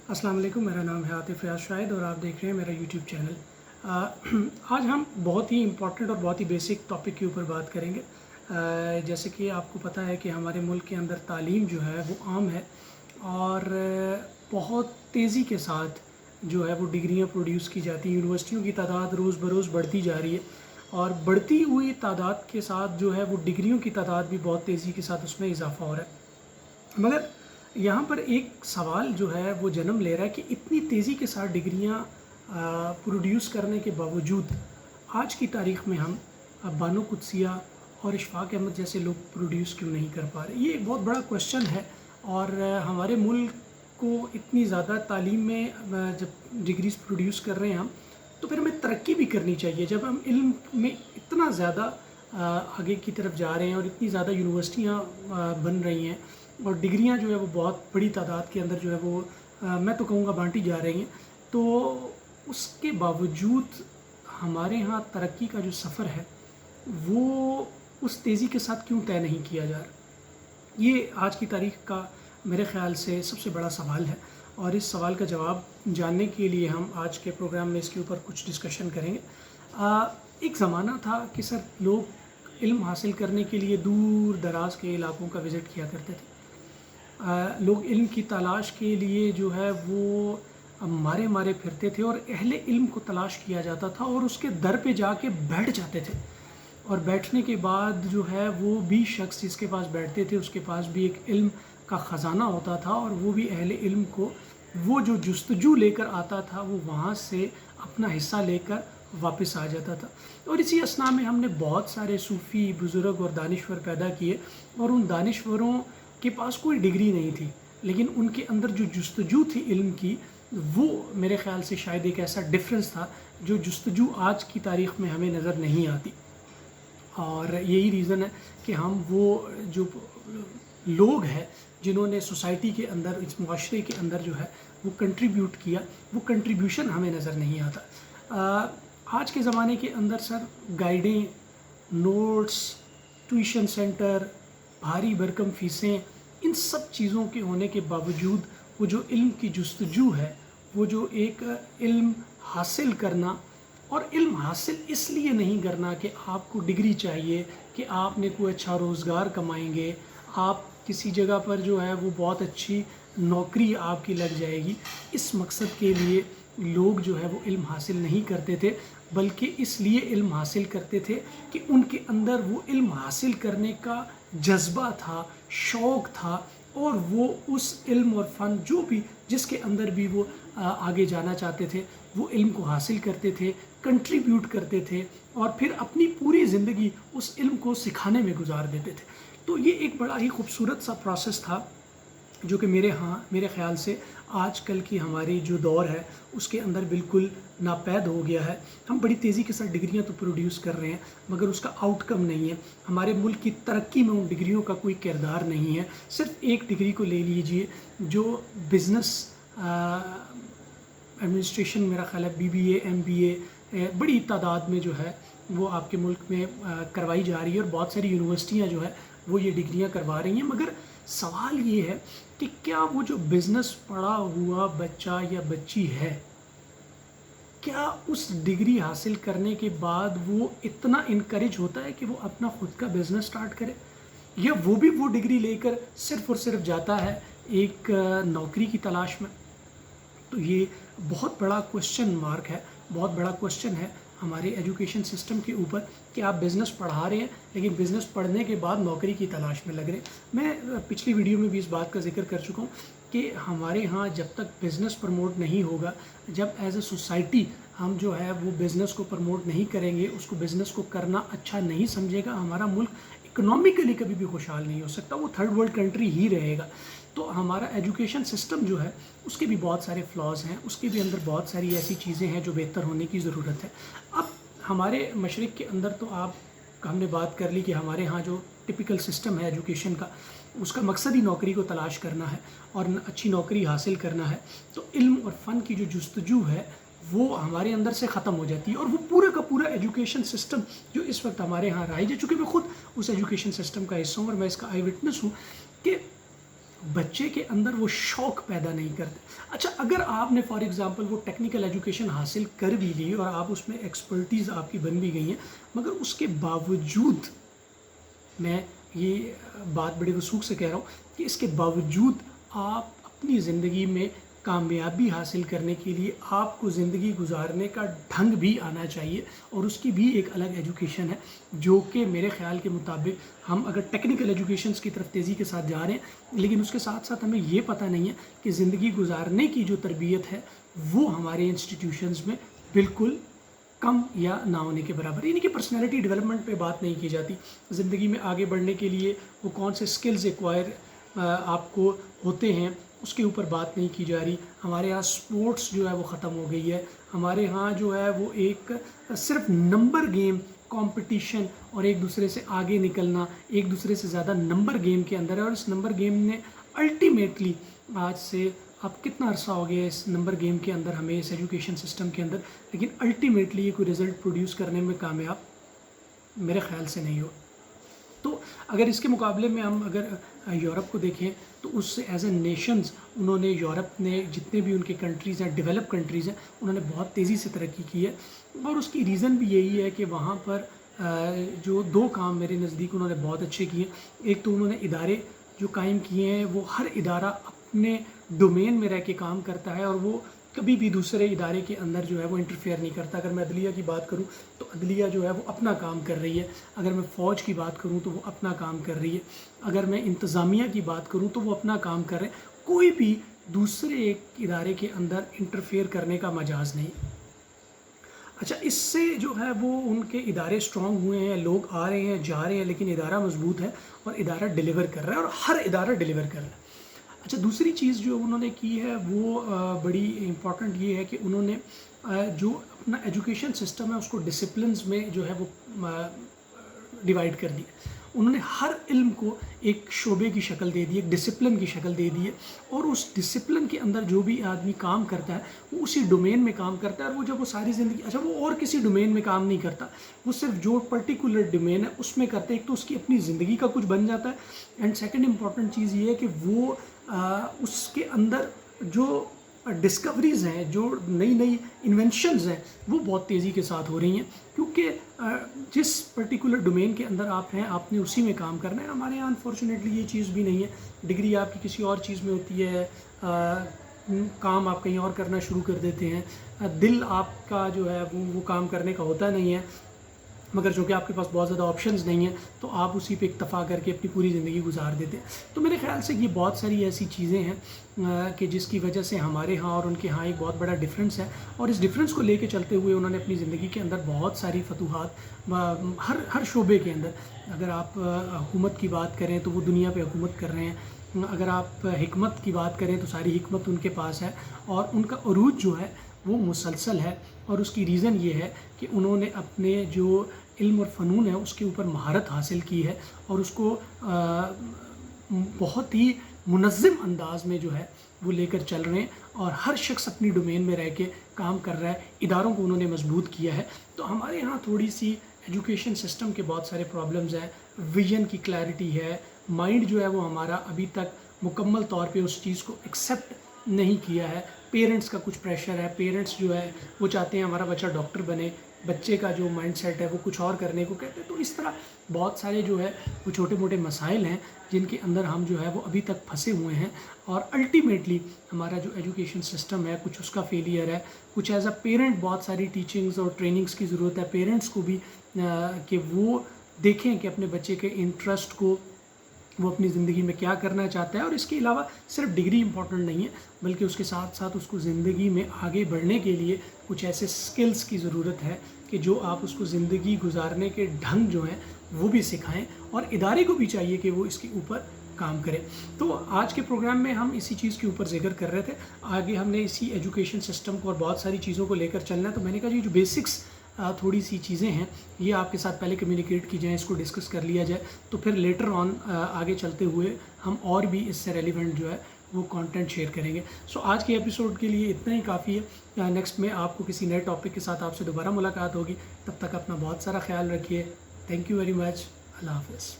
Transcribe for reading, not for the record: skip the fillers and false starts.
السلام علیکم، میرا نام ہے عاطف ریاض شاہد اور آپ دیکھ رہے ہیں میرا یوٹیوب چینل۔ آج ہم بہت ہی امپورٹنٹ اور بہت ہی بیسک ٹاپک کے اوپر بات کریں گے۔ جیسے کہ آپ کو پتہ ہے کہ ہمارے ملک کے اندر تعلیم جو ہے وہ عام ہے اور بہت تیزی کے ساتھ جو ہے وہ ڈگریاں پروڈیوس کی جاتی ہیں۔ یونیورسٹیوں کی تعداد روز بروز بڑھتی جا رہی ہے اور بڑھتی ہوئی تعداد کے ساتھ جو ہے وہ ڈگریوں کی تعداد بھی بہت تیزی کے ساتھ اس میں اضافہ ہو رہا ہے۔ مگر یہاں پر ایک سوال جو ہے وہ جنم لے رہا ہے کہ اتنی تیزی کے ساتھ ڈگریاں پروڈیوس کرنے کے باوجود آج کی تاریخ میں ہم بانو قدسیہ اور اشفاق احمد جیسے لوگ پروڈیوس کیوں نہیں کر پا رہے؟ یہ ایک بہت بڑا کوشچن ہے اور ہمارے ملک کو اتنی زیادہ تعلیم میں جب ڈگریز پروڈیوس کر رہے ہیں ہم، تو پھر ہمیں ترقی بھی کرنی چاہیے۔ جب ہم علم میں اتنا زیادہ آگے کی طرف جا رہے ہیں اور اتنی زیادہ یونیورسٹیاں بن رہی ہیں اور ڈگریاں جو ہے وہ بہت بڑی تعداد کے اندر جو ہے وہ میں تو کہوں گا بانٹی جا رہی ہیں، تو اس کے باوجود ہمارے ہاں ترقی کا جو سفر ہے وہ اس تیزی کے ساتھ کیوں طے نہیں کیا جا رہا؟ یہ آج کی تاریخ کا میرے خیال سے سب سے بڑا سوال ہے اور اس سوال کا جواب جاننے کے لیے ہم آج کے پروگرام میں اس کے اوپر کچھ ڈسکشن کریں گے۔ ایک زمانہ تھا کہ سر لوگ علم حاصل کرنے کے لیے دور دراز کے علاقوں کا وزٹ کیا کرتے تھے۔ لوگ علم کی تلاش کے لیے جو ہے وہ مارے مارے پھرتے تھے اور اہل علم کو تلاش کیا جاتا تھا اور اس کے در پہ جا کے بیٹھ جاتے تھے، اور بیٹھنے کے بعد جو ہے وہ بھی شخص جس کے پاس بیٹھتے تھے اس کے پاس بھی ایک علم کا خزانہ ہوتا تھا اور وہ بھی اہل علم کو وہ جو جستجو لے کر آتا تھا وہ وہاں سے اپنا حصہ لے کر واپس آ جاتا تھا۔ اور اسی اثناء میں ہم نے بہت سارے صوفی بزرگ اور دانشور پیدا کیے اور ان دانشوروں کے پاس کوئی ڈگری نہیں تھی، لیکن ان کے اندر جو جستجو تھی علم کی، وہ میرے خیال سے شاید ایک ایسا ڈفرینس تھا جو جستجو آج کی تاریخ میں ہمیں نظر نہیں آتی۔ اور یہی ریزن ہے کہ ہم وہ جو لوگ ہیں جنہوں نے سوسائٹی کے اندر اس معاشرے کے اندر جو ہے وہ کنٹریبیوٹ کیا، وہ کنٹریبیوشن ہمیں نظر نہیں آتا۔ آج کے زمانے کے اندر سر گائیڈیں، نوٹس، ٹیوشن سینٹر، بھاری بھرکم فیسیں، ان سب چیزوں کے ہونے کے باوجود وہ جو علم کی جستجو ہے، وہ جو ایک علم حاصل کرنا، اور علم حاصل اس لیے نہیں کرنا کہ آپ کو ڈگری چاہیے کہ آپ نے کوئی اچھا روزگار کمائیں گے، آپ کسی جگہ پر جو ہے وہ بہت اچھی نوکری آپ کی لگ جائے گی، اس مقصد کے لیے لوگ جو ہے وہ علم حاصل نہیں کرتے تھے، بلکہ اس لیے علم حاصل کرتے تھے کہ ان کے اندر وہ علم حاصل کرنے کا جذبہ تھا، شوق تھا، اور وہ اس علم اور فن جو بھی جس کے اندر بھی وہ آگے جانا چاہتے تھے وہ علم کو حاصل کرتے تھے، کنٹریبیوٹ کرتے تھے اور پھر اپنی پوری زندگی اس علم کو سکھانے میں گزار دیتے تھے۔ تو یہ ایک بڑا ہی خوبصورت سا پروسیس تھا جو کہ میرے خیال سے آج کل کی ہماری جو دور ہے اس کے اندر بالکل ناپید ہو گیا ہے۔ ہم بڑی تیزی کے ساتھ ڈگریاں تو پروڈیوس کر رہے ہیں مگر اس کا آؤٹ کم نہیں ہے، ہمارے ملک کی ترقی میں ان ڈگریوں کا کوئی کردار نہیں ہے۔ صرف ایک ڈگری کو لے لیجئے جو بزنس ایڈمنسٹریشن، میرا خیال ہے BBA MBA بڑی تعداد میں جو ہے وہ آپ کے ملک میں کروائی جا رہی ہے اور بہت ساری یونیورسٹیاں جو ہے وہ یہ ڈگریاں کروا رہی ہیں، مگر سوال یہ ہے کہ کیا وہ جو بزنس پڑھا ہوا بچہ یا بچی ہے، کیا اس ڈگری حاصل کرنے کے بعد وہ اتنا انکریج ہوتا ہے کہ وہ اپنا خود کا بزنس سٹارٹ کرے، یا وہ بھی وہ ڈگری لے کر صرف اور صرف جاتا ہے ایک نوکری کی تلاش میں؟ تو یہ بہت بڑا کوشچن مارک ہے، بہت بڑا کوشچن ہے ہمارے ایجوکیشن سسٹم کے اوپر کہ آپ بزنس پڑھا رہے ہیں لیکن بزنس پڑھنے کے بعد نوکری کی تلاش میں لگ رہے ہیں۔ میں پچھلی ویڈیو میں بھی اس بات کا ذکر کر چکا ہوں کہ ہمارے ہاں جب تک بزنس پروموٹ نہیں ہوگا، جب ایز اے سوسائٹی ہم جو ہے وہ بزنس کو پروموٹ نہیں کریں گے، اس کو بزنس کو کرنا اچھا نہیں سمجھے گا، ہمارا ملک اکنامکلی کبھی بھی خوشحال نہیں ہو سکتا، وہ تھرڈ ورلڈ کنٹری ہی رہے گا۔ تو ہمارا ایجوکیشن سسٹم جو ہے اس کے بھی بہت سارے فلاز ہیں، اس کے بھی اندر بہت ساری ایسی چیزیں ہیں جو بہتر ہونے کی ضرورت ہے۔ اب ہمارے مشرق کے اندر تو ہم نے بات کر لی کہ ہمارے ہاں جو ٹپیکل سسٹم ہے ایجوکیشن کا، اس کا مقصد ہی نوکری کو تلاش کرنا ہے اور اچھی نوکری حاصل کرنا ہے، تو علم اور فن کی جو جستجو ہے وہ ہمارے اندر سے ختم ہو جاتی ہے، اور وہ پورا کا پورا ایجوکیشن سسٹم جو اس وقت ہمارے ہاں رائج ہے، چونکہ میں خود اس ایجوکیشن سسٹم کا حصہ ہوں اور میں اس کا آئی وٹنس ہوں کہ بچے کے اندر وہ شوق پیدا نہیں کرتے. اچھا اگر آپ نے فار ایگزامپل وہ ٹیکنیکل ایجوکیشن حاصل کر بھی لی اور آپ اس میں ایکسپرٹیز آپ کی بن بھی گئی ہیں، مگر اس کے باوجود، میں یہ بات بڑے وثوق سے کہہ رہا ہوں کہ اس کے باوجود آپ اپنی زندگی میں کامیابی حاصل کرنے کے لیے آپ کو زندگی گزارنے کا ڈھنگ بھی آنا چاہیے، اور اس کی بھی ایک الگ ایجوکیشن ہے، جو کہ میرے خیال کے مطابق ہم اگر ٹیکنیکل ایجوکیشنز کی طرف تیزی کے ساتھ جا رہے ہیں، لیکن اس کے ساتھ ساتھ ہمیں یہ پتہ نہیں ہے کہ زندگی گزارنے کی جو تربیت ہے وہ ہمارے انسٹیٹیوشنز میں بالکل کم یا نہ ہونے کے برابر. یعنی کہ پرسنالٹی ڈیولپمنٹ پہ بات نہیں کی جاتی. زندگی میں آگے بڑھنے کے لیے وہ کون سے سکلز ایکوائر آپ کو ہوتے ہیں اس کے اوپر بات نہیں کی جا رہی. ہمارے ہاں سپورٹس جو ہے وہ ختم ہو گئی ہے. ہمارے ہاں جو ہے وہ ایک صرف نمبر گیم کمپٹیشن اور ایک دوسرے سے آگے نکلنا، ایک دوسرے سے زیادہ نمبر گیم کے اندر ہے. اور اس نمبر گیم نے الٹیمیٹلی آج سے اب کتنا عرصہ ہو گیا اس نمبر گیم کے اندر ہمیں اس ایجوکیشن سسٹم کے اندر، لیکن الٹیمیٹلی یہ کوئی رزلٹ پروڈیوس کرنے میں کامیاب میرے خیال سے نہیں ہو. تو اگر اس کے مقابلے میں ہم اگر یورپ کو دیکھیں تو اس سے ایز اے نیشنز انہوں نے، یورپ نے جتنے بھی ان کے کنٹریز ہیں، ڈیولپ کنٹریز ہیں، انہوں نے بہت تیزی سے ترقی کی ہے. اور اس کی ریزن بھی یہی ہے کہ وہاں پر جو دو کام میرے نزدیک انہوں نے بہت اچھے کیے. ایک تو انہوں نے ادارے جو قائم کیے ہیں، وہ ہر ادارہ اپنے ڈومین میں رہ کے کام کرتا ہے اور وہ کبھی بھی دوسرے ادارے کے اندر جو ہے وہ انٹرفیئر نہیں کرتا. اگر میں عدلیہ کی بات کروں تو عدلیہ جو ہے وہ اپنا کام کر رہی ہے. اگر میں فوج کی بات کروں تو وہ اپنا کام کر رہی ہے. اگر میں انتظامیہ کی بات کروں تو وہ اپنا کام کر رہے ہیں. کوئی بھی دوسرے ایک ادارے کے اندر انٹرفیئر کرنے کا مجاز نہیں. اچھا اس سے جو ہے وہ ان کے ادارے اسٹرانگ ہوئے ہیں، لوگ آ رہے ہیں جا رہے ہیں، لیکن ادارہ مضبوط ہے اور ادارہ ڈیلیور کر رہا ہے، اور ہر ادارہ ڈیلیور کر رہا ہے. اچھا دوسری چیز جو انہوں نے کی ہے وہ بڑی امپورٹنٹ یہ ہے کہ انہوں نے جو اپنا ایجوکیشن سسٹم ہے اس کو ڈسپلنز میں جو ہے وہ ڈیوائڈ کر دی. انہوں نے ہر علم کو ایک شعبے کی شکل دے دی، ایک ڈسپلن کی شکل دے دی ہے، اور اس ڈسپلن کے اندر جو بھی آدمی کام کرتا ہے وہ اسی ڈومین میں کام کرتا ہے. اور وہ جب وہ ساری زندگی، اچھا وہ اور کسی ڈومین میں کام نہیں کرتا، وہ صرف جو پرٹیکولر ڈومین ہے اس میں کرتا ہے. ایک تو اس کی اپنی زندگی کا کچھ بن جاتا ہے، اینڈ سیکنڈ امپورٹنٹ چیز یہ ہے کہ وہ اس کے اندر جو ڈسکوریز ہیں، جو نئی نئی انوینشنز ہیں، وہ بہت تیزی کے ساتھ ہو رہی ہیں، کیونکہ جس پرٹیکولر ڈومین کے اندر آپ ہیں آپ نے اسی میں کام کرنا ہے. ہمارے یہاں انفارچونیٹلی یہ چیز بھی نہیں ہے. ڈگری آپ کی کسی اور چیز میں ہوتی ہے، کام آپ کہیں اور کرنا شروع کر دیتے ہیں، دل آپ کا جو ہے وہ کام کرنے کا ہوتا نہیں ہے، مگر چونکہ آپ کے پاس بہت زیادہ آپشنز نہیں ہیں تو آپ اسی پہ اکتفا کر کے اپنی پوری زندگی گزار دیتے ہیں. تو میرے خیال سے یہ بہت ساری ایسی چیزیں ہیں کہ جس کی وجہ سے ہمارے ہاں اور ان کے ہاں ایک بہت بڑا ڈفرینس ہے، اور اس ڈفرینس کو لے کے چلتے ہوئے انہوں نے اپنی زندگی کے اندر بہت ساری فتوحات ہر شعبے کے اندر. اگر آپ حکومت کی بات کریں تو وہ دنیا پہ حکومت کر رہے ہیں. اگر آپ حکمت کی بات کریں تو ساری حکمت ان کے پاس ہے، اور ان کا عروج جو ہے وہ مسلسل ہے. اور اس کی ریزن یہ ہے کہ انہوں نے اپنے جو علم اور فنون ہے اس کے اوپر مہارت حاصل کی ہے، اور اس کو بہت ہی منظم انداز میں جو ہے وہ لے کر چل رہے ہیں، اور ہر شخص اپنی ڈومین میں رہ کے کام کر رہا ہے. اداروں کو انہوں نے مضبوط کیا ہے. تو ہمارے ہاں تھوڑی سی ایجوکیشن سسٹم کے بہت سارے پرابلمز ہیں. ویژن کی کلیئرٹی ہے، مائنڈ جو ہے وہ ہمارا ابھی تک مکمل طور پہ اس چیز کو ایکسیپٹ نہیں کیا ہے. پیرنٹس کا کچھ پریشر ہے، پیرنٹس جو ہے وہ چاہتے ہیں ہمارا بچہ ڈاکٹر بنے، بچے کا جو مائنڈ سیٹ ہے وہ کچھ اور کرنے کو کہتے ہیں. تو اس طرح بہت سارے جو ہے وہ چھوٹے موٹے مسائل ہیں جن کے اندر ہم جو ہے وہ ابھی تک پھنسے ہوئے ہیں، اور الٹیمیٹلی ہمارا جو ایجوکیشن سسٹم ہے کچھ اس کا فیلئر ہے. کچھ ایز اے پیرنٹ بہت ساری ٹیچنگز اور ٹریننگز کی ضرورت ہے پیرنٹس کو بھی، کہ وہ دیکھیں کہ اپنے بچے کے انٹرسٹ کو وہ اپنی زندگی میں کیا کرنا چاہتا ہے. اور اس کے علاوہ صرف ڈگری امپورٹنٹ نہیں ہے، بلکہ اس کے ساتھ ساتھ اس کو زندگی میں آگے بڑھنے کے لیے کچھ ایسے سکلز کی ضرورت ہے کہ جو آپ اس کو زندگی گزارنے کے ڈھنگ جو ہیں وہ بھی سکھائیں، اور ادارے کو بھی چاہیے کہ وہ اس کے اوپر کام کرے. تو آج کے پروگرام میں ہم اسی چیز کے اوپر ذکر کر رہے تھے. آگے ہم نے اسی ایجوکیشن سسٹم کو اور بہت ساری چیزوں کو لے کر چلنا ہے. تو میں نے کہا یہ جو بیسکس تھوڑی سی چیزیں ہیں یہ آپ کے ساتھ پہلے کمیونیکیٹ کی جائیں، اس کو ڈسکس کر لیا جائے، تو پھر لیٹر آن آگے چلتے ہوئے ہم اور بھی اس سے ریلیونٹ جو ہے وہ کانٹینٹ شیئر کریں گے. سو آج کے ایپیسوڈ کے لیے اتنا ہی کافی ہے. نیکسٹ میں آپ کو کسی نئے ٹاپک کے ساتھ آپ سے دوبارہ ملاقات ہوگی. تب تک اپنا بہت سارا خیال رکھیے. Thank you very much. اللہ حافظ.